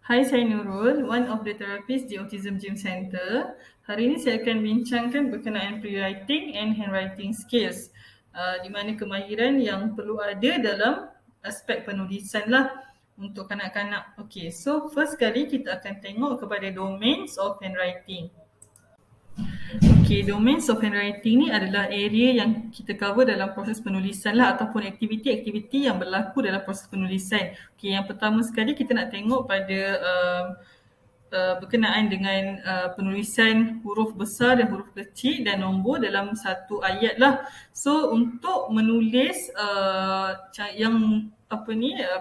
Hai, saya Nurul, one of the therapists di Autism Gym Center. Hari ini saya akan bincangkan berkenaan pre-writing and handwriting skills, di mana kemahiran yang perlu ada dalam aspek penulisan lah untuk kanak-kanak. Okay, so first kali kita akan tengok kepada domains of handwriting. Okay, domains of handwriting ni adalah area yang kita cover dalam proses penulisan lah ataupun aktiviti-aktiviti yang berlaku dalam proses penulisan. Okay, yang pertama sekali kita nak tengok pada berkenaan dengan penulisan huruf besar dan huruf kecil dan nombor dalam satu ayat lah. So untuk menulis yang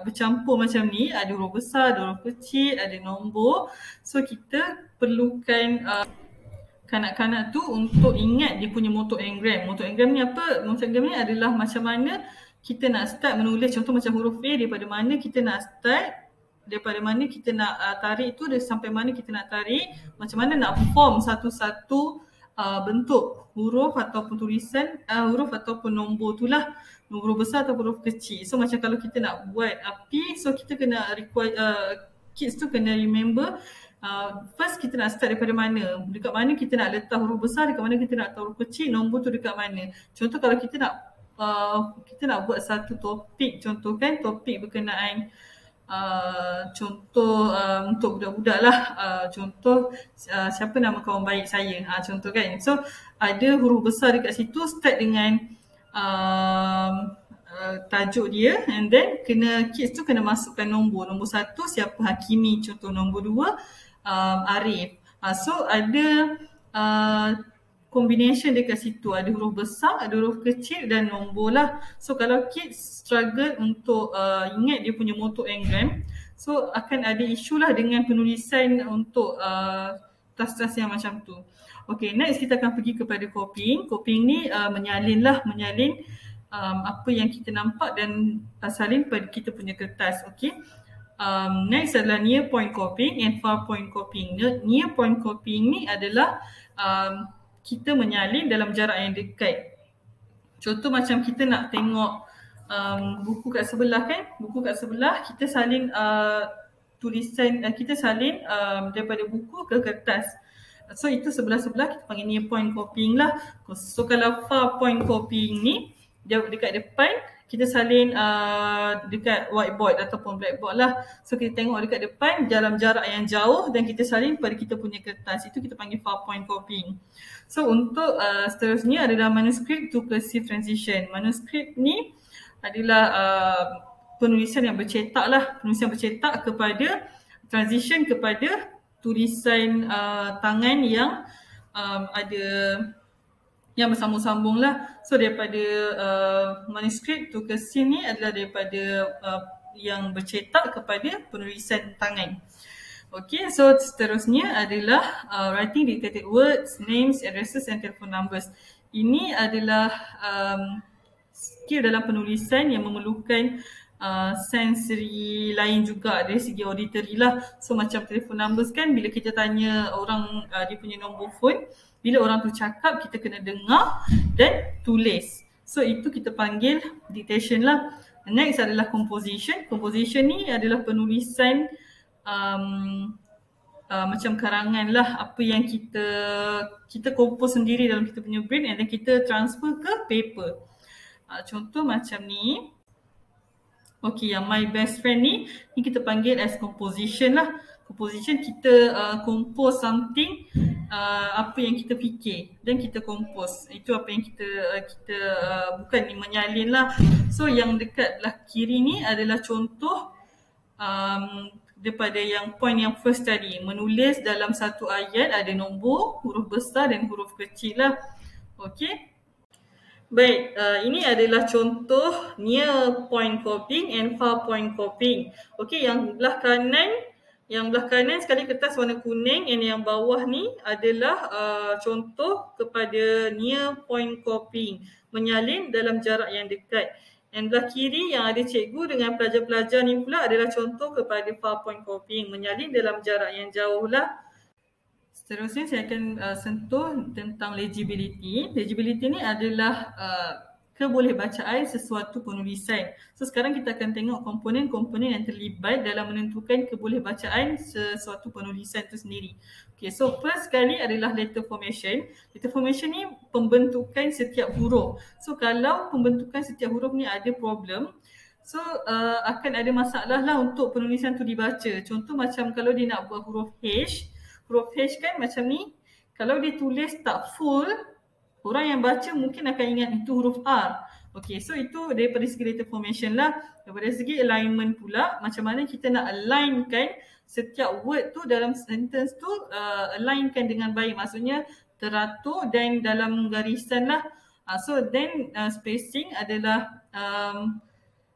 bercampur macam ni, ada huruf besar, ada huruf kecil, ada nombor. So kita perlukan kanak-kanak tu untuk ingat dia punya motor engram. Motor engram ni apa? Motor engram ni adalah macam mana kita nak start menulis. Contoh macam huruf A, daripada mana kita nak start, daripada mana kita nak tarik tu, sampai mana kita nak tarik, macam mana nak form satu-satu bentuk huruf ataupun tulisan, huruf ataupun nombor tu lah, huruf besar atau huruf kecil. So macam kalau kita nak buat api, so kita kena kids tu kena remember first kita nak start daripada mana, dekat mana kita nak letak huruf besar, dekat mana kita nak letak huruf kecil, nombor tu dekat mana. Contoh kalau kita nak buat satu topik, contoh kan topik berkenaan contoh untuk budak-budak lah, contoh siapa nama kawan baik saya, contoh kan. So ada huruf besar dekat situ, start dengan tajuk dia, and then kids tu kena masukkan nombor. Nombor 1 siapa Hakimi, contoh. Nombor 2 Arif. So ada combination dekat situ, ada huruf besar, ada huruf kecil dan nombor lah. So kalau kids struggle untuk ingat dia punya motor engram, so akan ada isu lah dengan penulisan untuk tas-tas yang macam tu. Okay, next kita akan pergi kepada copying. Copying ni menyalin apa yang kita nampak dan salin pada kita punya kertas. Okay. Next adalah near point copying and far point copying. Near point copying ni adalah kita menyalin dalam jarak yang dekat. Contoh macam kita nak tengok buku kat sebelah kan, buku kat sebelah kita salin tulisan, kita salin daripada buku ke kertas. So itu sebelah-sebelah, kita panggil near point copying lah. So kalau far point copying ni, dia dekat depan, kita salin dekat whiteboard ataupun blackboard lah. So kita tengok dekat depan dalam jarak yang jauh dan kita salin pada kita punya kertas. Itu kita panggil far point copying. So untuk seterusnya adalah manuscript to cursive transition. Manuscript ni adalah penulisan yang bercetak lah. Penulisan bercetak kepada transition kepada tulisan tangan yang ada yang bersambung-sambung lah. So daripada manuscript to cursive ni adalah daripada yang bercetak kepada penulisan tangan. Okay, so seterusnya adalah writing dictated words, names, addresses and telephone numbers. Ini adalah skill dalam penulisan yang memerlukan sensory lain juga dari segi auditory lah. So macam telephone numbers kan, bila kita tanya orang dia punya nombor phone, bila orang tu cakap, kita kena dengar dan tulis. So itu kita panggil dictation lah. Next adalah composition. Composition ni adalah penulisan macam karangan lah, apa yang kita compose sendiri dalam kita punya brain and then kita transfer ke paper. Contoh macam ni. Okay, yang my best friend ni kita panggil as composition lah. Composition, kita compose something, apa yang kita fikir dan kita compose. Itu apa yang kita bukan ni menyalin lah. So yang dekat belah kiri ni adalah contoh daripada yang point yang first tadi. Menulis dalam satu ayat ada nombor, huruf besar dan huruf kecil lah. Okay. Baik, ini adalah contoh near point copying and far point copying. Okay, yang belah kanan sekali kertas warna kuning, and yang bawah ni adalah contoh kepada near point copying, menyalin dalam jarak yang dekat. And belah kiri yang ada cikgu dengan pelajar-pelajar ni pula adalah contoh kepada far point copying, menyalin dalam jarak yang jauh lah. Seterusnya saya akan sentuh tentang legibility. Legibility ni adalah kebolehbacaan sesuatu penulisan. So sekarang kita akan tengok komponen-komponen yang terlibat dalam menentukan kebolehbacaan sesuatu penulisan itu sendiri. Okay, so first sekali adalah letter formation. Letter formation ni pembentukan setiap huruf. So kalau pembentukan setiap huruf ni ada problem, so akan ada masalah lah untuk penulisan tu dibaca. Contoh macam kalau dia nak buat huruf H kan macam ni, kalau dia tulis tak full, orang yang baca mungkin akan ingat itu huruf R. Okay, so itu daripada segi letter formation lah. Daripada segi alignment pula, macam mana kita nak alignkan setiap word tu dalam sentence tu, alignkan dengan baik. Maksudnya teratur dan dalam garisan lah. So then spacing adalah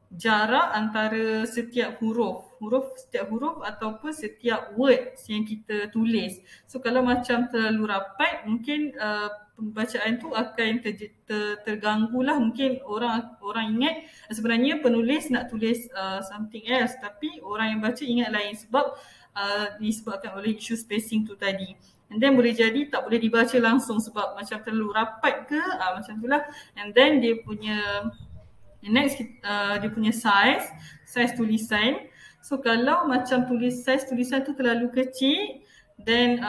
jarak antara setiap setiap huruf ataupun setiap word yang kita tulis. So kalau macam terlalu rapat, mungkin pembacaan tu akan terganggu lah. Mungkin orang ingat sebenarnya penulis nak tulis something else, tapi orang yang baca ingat lain sebab disebabkan oleh isu spacing tu tadi. And then boleh jadi tak boleh dibaca langsung sebab macam terlalu rapat ke, macam tu lah. And then dia punya next, dia punya size tulisan. So kalau macam size tulisan tu terlalu kecil, then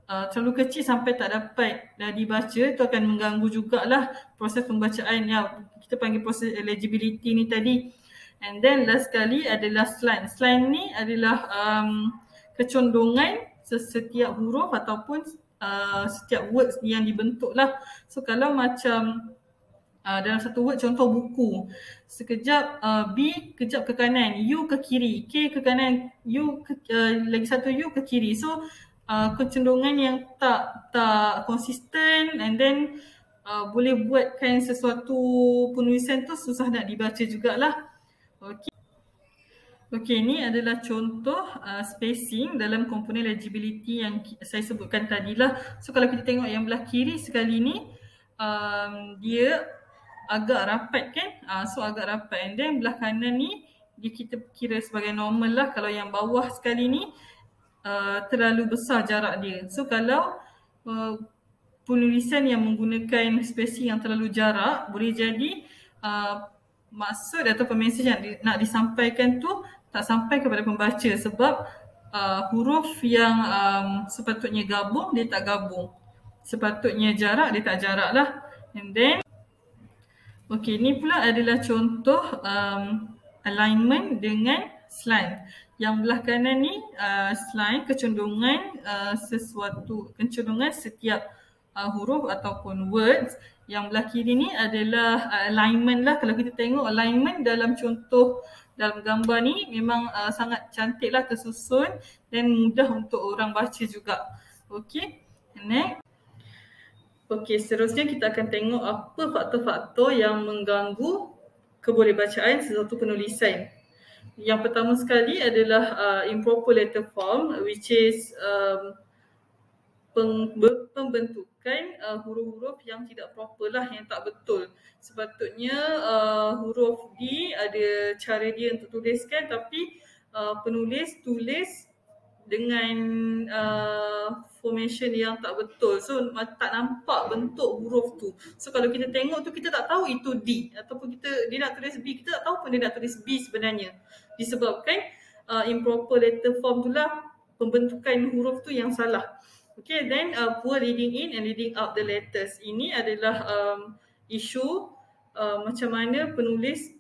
terlalu kecil sampai tak dapat dibaca, tu akan mengganggu jugalah proses pembacaan yang kita panggil proses legibility ni tadi. And then last sekali adalah slant. Slant ni adalah kecondongan setiap huruf ataupun setiap words yang dibentuk lah. So kalau macam dalam satu word, contoh buku, sekejap B kejap ke kanan, U ke kiri, K ke kanan, lagi satu U ke kiri. So kecenderungan yang tak konsisten, and then boleh buatkan sesuatu penulisan tu susah nak dibaca jugalah. Okay, ni adalah contoh spacing dalam komponen legibility yang saya sebutkan tadilah. So kalau kita tengok yang belah kiri sekali ni, dia agak rapat kan, so agak rapat. And then belah kanan ni dia kita kira sebagai normal lah. Kalau yang bawah sekali ni terlalu besar jarak dia. So kalau penulisan yang menggunakan spacing yang terlalu jarak, boleh jadi maksud atau message yang nak disampaikan tu tak sampai kepada pembaca sebab huruf yang sepatutnya gabung dia tak gabung, sepatutnya jarak dia tak jarak lah. And then okay, ni pula adalah contoh alignment dengan slant. Yang belah kanan ni slant, kecondongan setiap huruf ataupun words. Yang belah kiri ni adalah alignment lah. Kalau kita tengok alignment dalam contoh dalam gambar ni memang sangat cantik lah, tersusun dan mudah untuk orang baca juga. Okay, next. Okey, seterusnya kita akan tengok apa faktor-faktor yang mengganggu kebolehbacaan sesuatu penulisan. Yang pertama sekali adalah improper letter form, which is pembentukan huruf-huruf yang tidak proper lah, yang tak betul. Sepatutnya huruf D ada cara dia untuk tuliskan, tapi penulis tulis dengan formation yang tak betul. So tak nampak bentuk huruf tu. So kalau kita tengok tu kita tak tahu itu D, ataupun dia nak tulis B, kita tak tahu pun dia nak tulis B sebenarnya. Disebabkan improper letter form tu lah, pembentukan huruf tu yang salah. Okay, then poor reading in and reading out the letters. Ini adalah isu macam mana penulis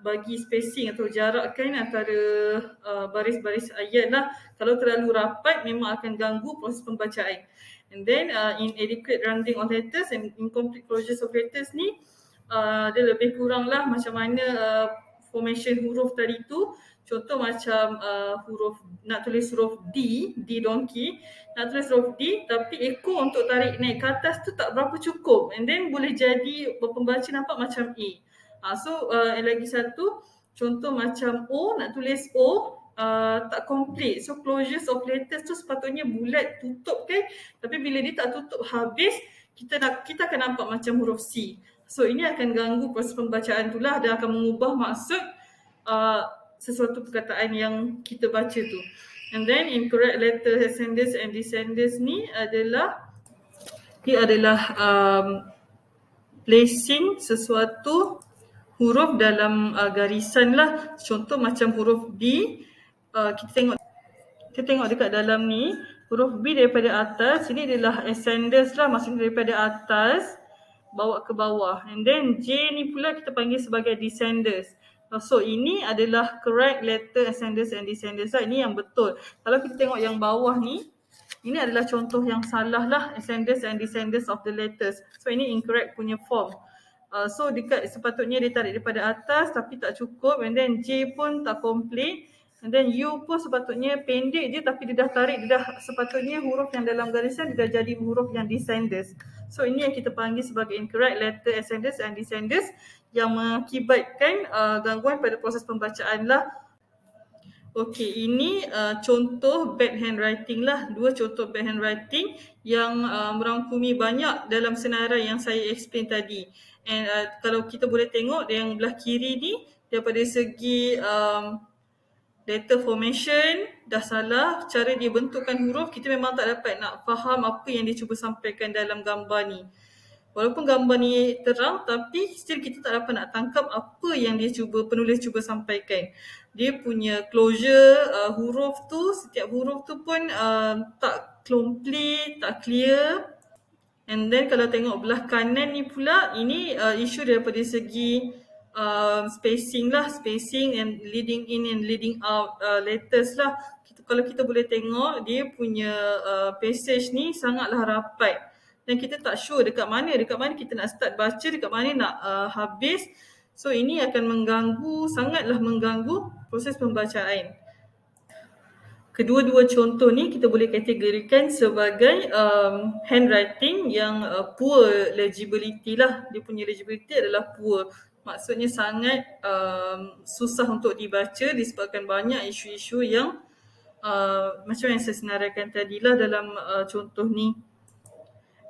bagi spacing atau jarakkan antara baris-baris ayat lah. Kalau terlalu rapat memang akan ganggu proses pembacaan. And then inadequate rounding of letters and incomplete closures of letters ni dia lebih kurang lah macam mana formation huruf tadi tu. Contoh macam nak tulis huruf D donkey, nak tulis huruf D tapi ekor untuk tarik naik ke atas tu tak berapa cukup, and then boleh jadi pembaca nampak macam A. So lagi satu contoh macam O, nak tulis O tak complete. So closures of letters tu sepatutnya bulat tutup kan, tapi bila dia tak tutup habis, kita akan nampak macam huruf C. So ini akan ganggu proses pembacaan tu lah, dan akan mengubah maksud sesuatu perkataan yang kita baca tu. And then incorrect letter ascendants and descendants ni adalah placing sesuatu huruf dalam garisan lah. Contoh macam huruf B, kita tengok dekat dalam ni, huruf B daripada atas, ini adalah ascenders lah, maksudnya daripada atas bawa ke bawah. And then J ni pula kita panggil sebagai descenders. So ini adalah correct letter ascenders and descenders lah. Ini yang betul. Kalau kita tengok yang bawah ni, ini adalah contoh yang salah lah, ascenders and descenders of the letters. So ini incorrect punya form. So sepatutnya dia tarik daripada atas tapi tak cukup. And then J pun tak complete. And then U pun sepatutnya pendek je tapi dia dah tarik, sepatutnya huruf yang dalam garisan dia dah jadi huruf yang descenders. So ini yang kita panggil sebagai incorrect letter ascenders and descenders yang mengakibatkan gangguan pada proses pembacaan lah. Okey, ini contoh bad handwriting lah. Dua contoh bad handwriting yang merangkumi banyak dalam senarai yang saya explain tadi. And kalau kita boleh tengok yang belah kiri ni, daripada segi letter formation dah salah, cara dia bentukkan huruf kita memang tak dapat nak faham apa yang dia cuba sampaikan dalam gambar ni. Walaupun gambar ni terang tapi still kita tak dapat nak tangkap apa yang penulis cuba sampaikan. Dia punya closure huruf tu, setiap huruf tu pun tak complete, tak clear. And then kalau tengok belah kanan ni pula, ini isu daripada segi spacing lah, spacing and leading in and leading out letters lah. Kalau kita boleh tengok dia punya passage ni sangatlah rapat dan kita tak sure dekat mana kita nak start baca, dekat mana nak habis. So ini akan sangatlah mengganggu proses pembacaan. Kedua-dua contoh ni kita boleh kategorikan sebagai handwriting yang poor legibility lah. Dia punya legibility adalah poor. Maksudnya sangat susah untuk dibaca disebabkan banyak isu-isu yang macam yang saya senaraikan tadilah dalam contoh ni.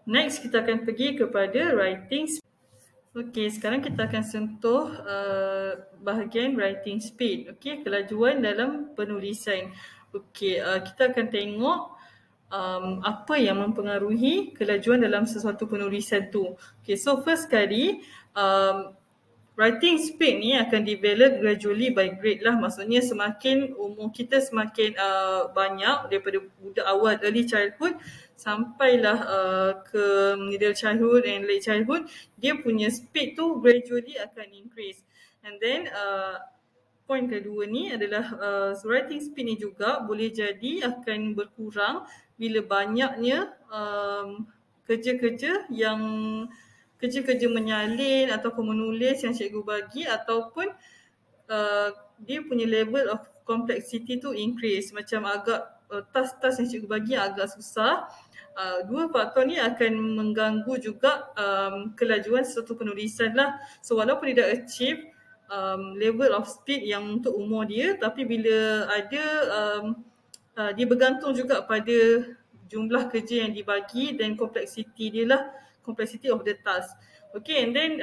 Next kita akan pergi kepada writing speed. Okey, sekarang kita akan sentuh bahagian writing speed. Okey, kelajuan dalam penulisan. Okey, kita akan tengok apa yang mempengaruhi kelajuan dalam sesuatu penulisan tu. Okey, so first kali writing speed ni akan develop gradually by grade lah. Maksudnya semakin umur kita semakin banyak, daripada budak awal early childhood sampailah ke middle childhood and late childhood, dia punya speed tu gradually akan increase. And then point kedua ni adalah writing speed ni juga boleh jadi akan berkurang bila banyaknya kerja-kerja menyalin ataupun menulis yang cikgu bagi, ataupun dia punya level of complexity tu increase. Macam agak task-task yang cikgu bagi agak susah. Dua faktor ni akan mengganggu juga kelajuan sesuatu penulisan lah. So walaupun dia dah achieve level of speed yang untuk umur dia, tapi bila ada dia bergantung juga pada jumlah kerja yang dibagi dan complexity dia lah, complexity of the task. Okay, and then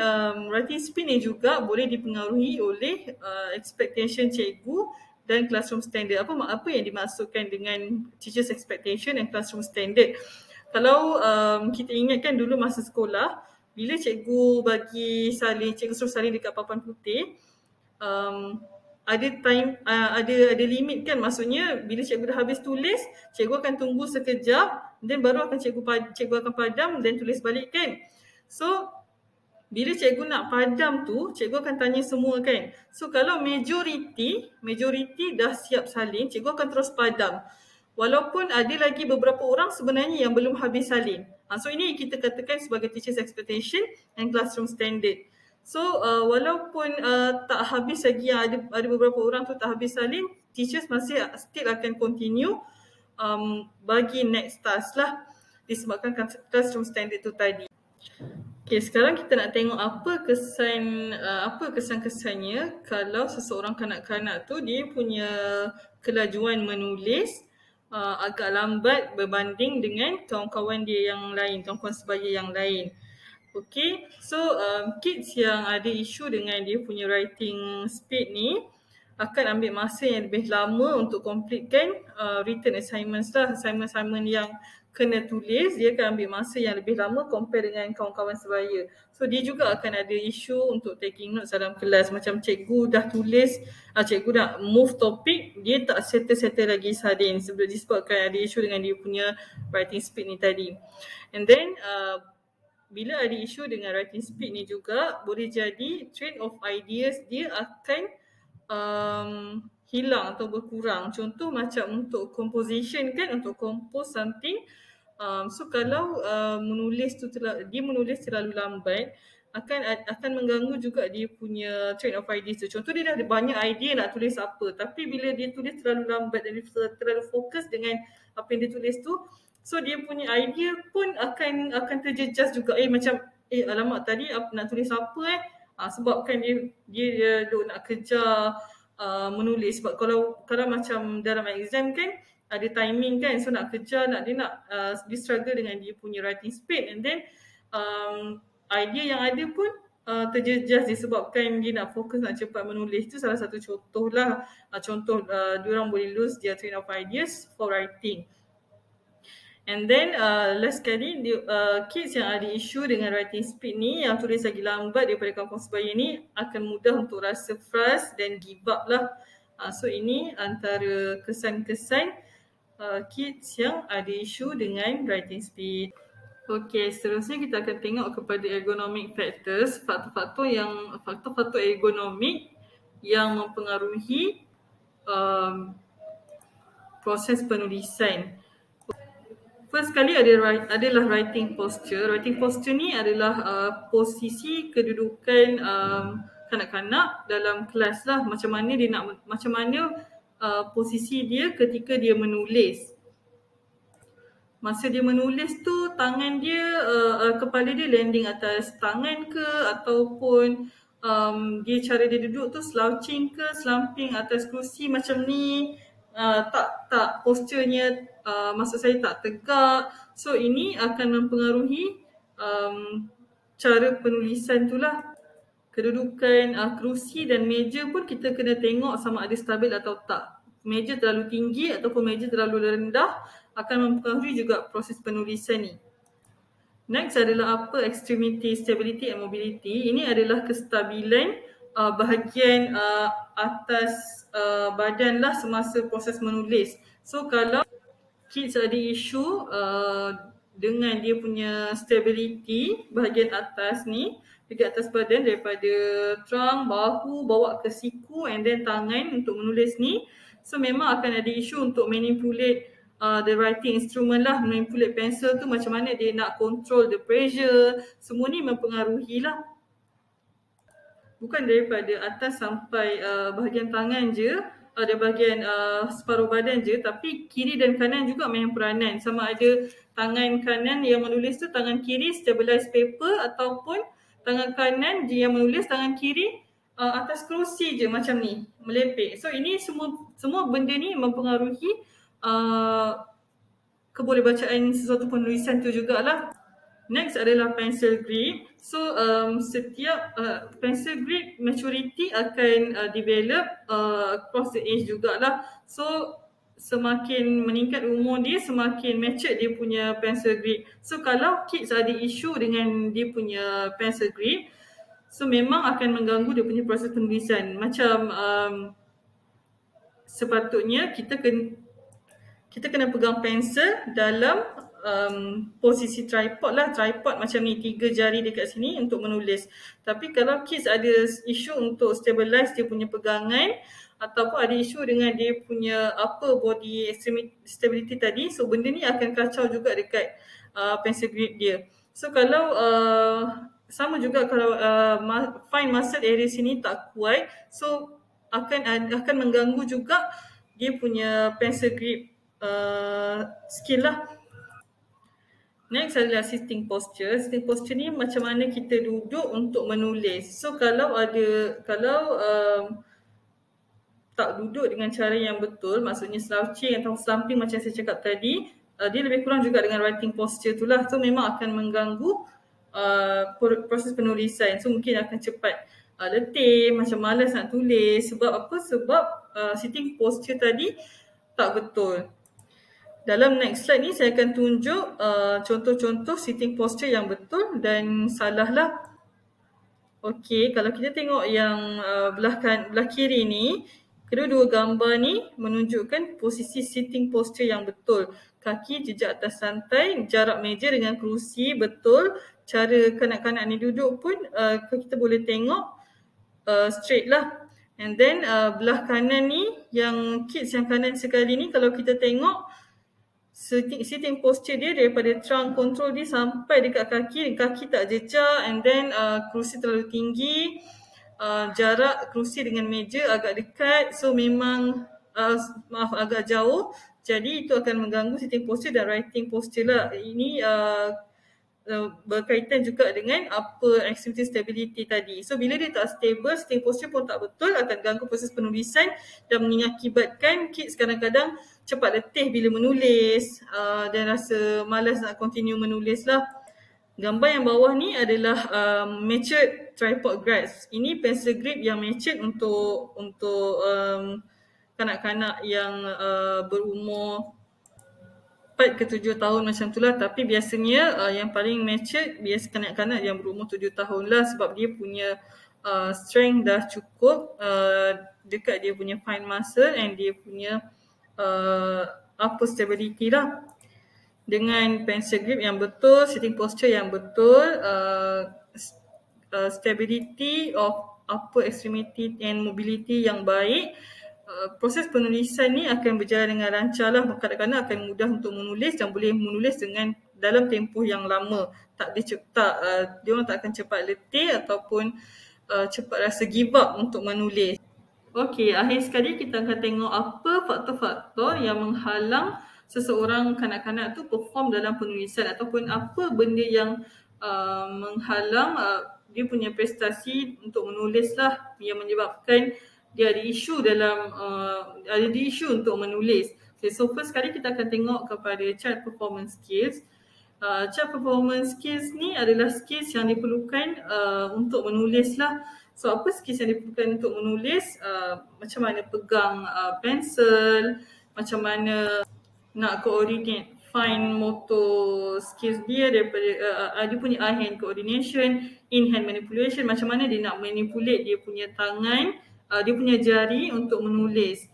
writing speed ni juga boleh dipengaruhi oleh expectation cikgu dan classroom standard. Apa yang dimaksudkan dengan teacher's expectation and classroom standard? Kalau kita ingatkan dulu masa sekolah, bila cikgu suruh salin dekat papan putih, ada time, ada limit kan. Maksudnya bila cikgu dah habis tulis, cikgu akan tunggu sekejap, then baru akan cikgu akan padam dan tulis balik kan. So bila cikgu nak padam tu, cikgu akan tanya semua kan. So kalau majority dah siap salin, cikgu akan terus padam. Walaupun ada lagi beberapa orang sebenarnya yang belum habis salin. So ini kita katakan sebagai teacher's expectation and classroom standard. So walaupun tak habis lagi, ada beberapa orang tu tak habis salin, teachers masih still akan continue bagi next task lah, disebabkan classroom standard tu tadi. Okay, sekarang kita nak tengok apa kesan-kesannya kalau seseorang kanak-kanak tu dia punya kelajuan menulis agak lambat berbanding dengan kawan-kawan dia yang lain, kawan-kawan sebaya yang lain. Okay, so kids yang ada isu dengan dia punya writing speed ni, akan ambil masa yang lebih lama untuk completekan written assignments lah, assignment yang kena tulis. Dia akan ambil masa yang lebih lama compare dengan kawan-kawan sebaya. So dia juga akan ada isu untuk taking notes dalam kelas. Macam cikgu dah tulis, cikgu dah move topik, dia tak settle lagi sardin disebabkan ada isu dengan dia punya writing speed ni tadi. And then bila ada isu dengan writing speed ni juga, boleh jadi train of ideas dia akan hilang atau berkurang. Contoh macam untuk composition kan, untuk compose something, so kalau dia menulis terlalu lambat, akan mengganggu juga dia punya train of ideas tu. Contoh dia dah ada banyak idea nak tulis apa, tapi bila dia tulis terlalu lambat dan dia terlalu fokus dengan apa yang dia tulis tu, so dia punya idea pun akan terjejas juga. Macam alamak tadi nak tulis apa sebab kan dia duk nak kejar menulis. Sebab kalau macam dalam exam kan ada timing kan, so nak kejar, dia struggle dengan dia punya writing speed, and then idea yang ada pun terjejas disebabkan dia nak fokus nak cepat menulis. Itu salah satu contoh lah. Diorang boleh lose their train of ideas for writing. And then last sekali, kids yang ada isu dengan writing speed ni, yang tulis lagi lambat daripada kawan-kawan sebaya ni, akan mudah untuk rasa frust dan give up lah. So ini antara kesan-kesan kids yang ada isu dengan writing speed. Okey, seterusnya kita akan tengok kepada ergonomic factors, faktor-faktor ergonomik yang mempengaruhi proses penulisan. First sekali adalah writing posture. Writing posture ni adalah posisi kedudukan kanak-kanak dalam kelas lah. Macam mana posisi dia ketika dia menulis. Masa dia menulis tu, tangan dia, kepala dia landing atas tangan ke, ataupun cara dia duduk tu slouching ke, slumping atas kerusi macam ni. Tak posturenya, maksud saya tak tegak. So ini akan mempengaruhi cara penulisan tu lah. Kedudukan kerusi dan meja pun kita kena tengok sama ada stabil atau tak. Meja terlalu tinggi ataupun meja terlalu rendah akan mempengaruhi juga proses penulisan ni. Next adalah upper extremity stability and mobility. Ini adalah kestabilan bahagian atas badan lah semasa proses menulis. So kalau kids ada isu dengan dia punya stability bahagian atas ni, dekat atas badan, daripada trunk, bahu, bawa ke siku, and then tangan untuk menulis ni, so memang akan ada isu untuk manipulate the writing instrument lah. Manipulate pencil tu, macam mana dia nak control the pressure, semua ni mempengaruhi lah. Bukan daripada atas sampai bahagian tangan je, ada bahagian separuh badan je, tapi kiri dan kanan juga main peranan. Sama ada tangan kanan yang menulis tu, tangan kiri stabilize paper, ataupun tangan kanan yang menulis, tangan kiri atas kerusi je macam ni, melepek. So ini semua benda ni mempengaruhi kebolehbacaan sesuatu penulisan tu jugalah. Next adalah pencil grip. So setiap pencil grip maturity akan develop across the age jugalah. So semakin meningkat umur dia, semakin matured dia punya pencil grip. So kalau kids ada isu dengan dia punya pencil grip, so memang akan mengganggu dia punya proses penulisan. Macam sepatutnya kita kena pegang pensel dalam posisi tripod lah. Tripod macam ni, 3 jari dekat sini untuk menulis. Tapi kalau kids ada isu untuk stabilize dia punya pegangan, ataupun ada isu dengan dia punya upper body stability tadi, so benda ni akan kacau juga dekat pencil grip dia. So kalau sama juga kalau fine muscle area sini tak kuat, so akan mengganggu juga dia punya pencil grip skill lah. Next adalah sitting posture. Sitting posture ni macam mana kita duduk untuk menulis. So kalau tak duduk dengan cara yang betul, maksudnya slouching atau slumping macam saya cakap tadi, dia lebih kurang juga dengan writing posture tu lah. So memang akan mengganggu proses penulisan. So mungkin akan cepat letih, macam malas nak tulis. Sebab apa? Sebab sitting posture tadi tak betul. Dalam next slide ni saya akan tunjuk contoh-contoh sitting posture yang betul dan salah lah. Okey, kalau kita tengok yang belah kiri ni, kedua-dua gambar ni menunjukkan posisi sitting posture yang betul. Kaki jejak atas lantai, jarak meja dengan kerusi betul. Cara kanak-kanak ni duduk pun kita boleh tengok straight lah. And then belah kanan ni, yang kids yang kanan sekali ni, kalau kita tengok sitting posture dia daripada trunk control dia sampai dekat kaki tak jejak, and then kerusi terlalu tinggi, jarak kerusi dengan meja agak dekat, so memang agak jauh, jadi itu akan mengganggu sitting posture dan writing posture lah. Ini berkaitan juga dengan upper extremity stability tadi. So bila dia tak stable, sitting posture pun tak betul, akan ganggu proses penulisan dan mengakibatkan kids kadang-kadang cepat letih bila menulis dan rasa malas nak continue menulis lah. Gambar yang bawah ni adalah matured tripod grasp. Ini pencil grip yang matured untuk kanak-kanak yang berumur 4 ke 7 tahun macam tu lah. Tapi biasanya yang paling matured biasa kanak-kanak yang berumur 7 tahun lah, sebab dia punya strength dah cukup dekat dia punya fine muscle and dia punya upper stability lah. Dengan pencil grip yang betul, sitting posture yang betul, stability of upper extremity and mobility yang baik, proses penulisan ni akan berjalan dengan lancar lah. Kadang-kadang akan mudah untuk menulis dan boleh menulis dengan dalam tempoh yang lama. Dia orang tak akan cepat letih ataupun cepat rasa give up untuk menulis. Okey, akhir sekali kita akan tengok apa faktor-faktor yang menghalang seseorang kanak-kanak tu perform dalam penulisan, ataupun apa benda yang menghalang dia punya prestasi untuk menulis lah, yang menyebabkan dia ada isu untuk menulis. Okay, so first sekali kita akan tengok kepada chart performance skills. Chart performance skills ni adalah skills yang diperlukan untuk menulis lah. So apa skills yang diperlukan untuk menulis? Macam mana pegang pensel, macam mana nak coordinate fine motor skills dia daripada dia punya eye hand coordination, in hand manipulation, macam mana dia nak manipulate dia punya tangan, dia punya jari untuk menulis.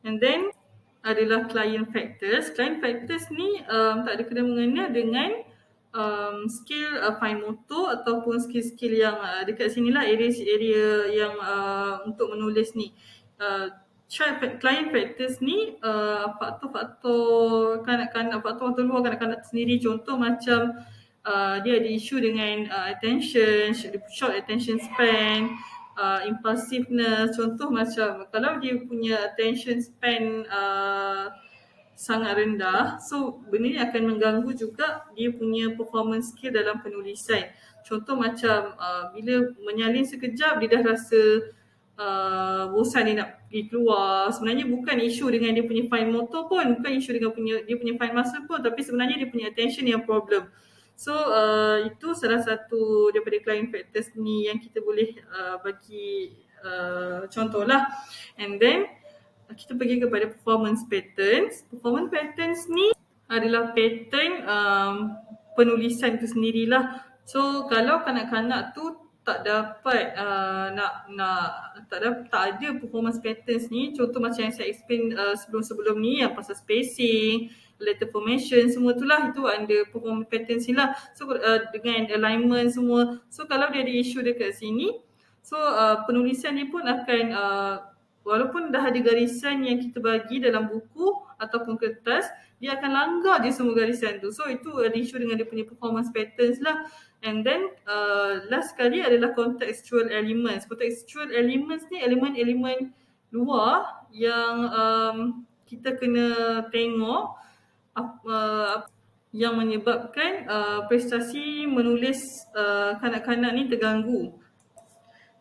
And then adalah client factors. Client factors ni tak ada kena-mengena dengan skill fine motor ataupun skill-skill yang dekat sini lah, area yang untuk menulis ni. Client factors ni faktor-faktor kanak-kanak, faktor-faktor luar kanak-kanak sendiri. Contoh macam dia ada isu dengan attention, short attention span, impulsiveness. Contoh macam kalau dia punya attention span sangat rendah, so benda ni akan mengganggu juga dia punya performance skill dalam penulisan. Contoh macam bila menyalin sekejap dia dah rasa bosan, dia nak pergi keluar. Sebenarnya bukan isu dengan dia punya fine motor pun, bukan isu dengan dia punya fine muscle pun, tapi sebenarnya dia punya attention yang problem. So itu salah satu daripada client factors ni yang kita boleh bagi contoh lah. And then kita pergi kepada performance patterns. Performance patterns ni adalah pattern penulisan tu sendirilah. So kalau kanak-kanak tu tak dapat tak ada performance patterns ni, contoh macam yang saya explain sebelum-sebelum ni, yang pasal spacing, letter formation, semua tu lah, itu under performance patterns ni lah. So dengan alignment semua. So kalau dia ada isu dekat sini, so penulisan ni pun akan walaupun dah ada garisan yang kita bagi dalam buku ataupun kertas, dia akan langgar je semua garisan tu. So itu ada isu dengan dia punya performance patterns lah. And then last sekali adalah contextual elements. Contextual elements ni elemen-elemen luar yang kita kena tengok yang menyebabkan prestasi menulis kanak-kanak ni terganggu.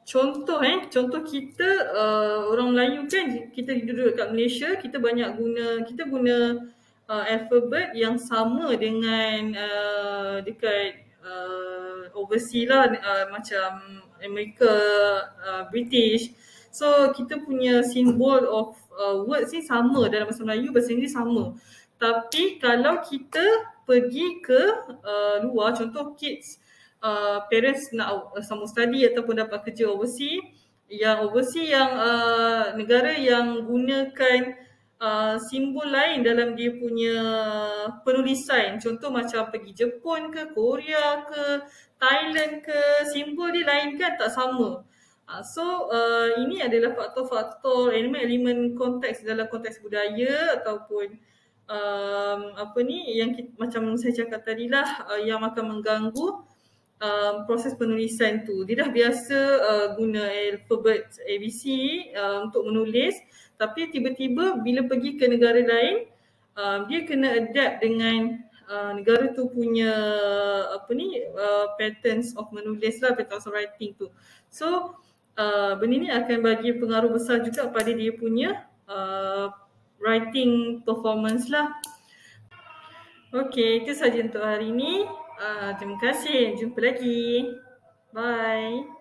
Contoh kita orang Melayu kan, kita duduk kat Malaysia, kita guna alfabet yang sama dengan dekat overseas lah, macam Amerika, British. So kita punya simbol of words ni sama dalam bahasa Melayu, bahasa Inggeris sama. Tapi kalau kita pergi ke luar, contoh kids, parents nak sambung study ataupun dapat kerja overseas yang negara yang gunakan simbol lain dalam dia punya penulisan. Contoh macam pergi Jepun ke, Korea ke, Thailand ke, simbol dia lain kan, tak sama. So ini adalah faktor-faktor elemen-elemen konteks dalam konteks budaya ataupun yang macam saya cakap tadi lah, yang akan mengganggu proses penulisan tu. Dia dah biasa guna alfabet ABC untuk menulis, tapi tiba-tiba bila pergi ke negara lain, dia kena adapt dengan negara tu punya patterns of menulis lah, patterns of writing tu. So benda ni akan bagi pengaruh besar juga pada dia punya writing performance lah. Okey, itu saja untuk hari ini. Terima kasih. Jumpa lagi. Bye.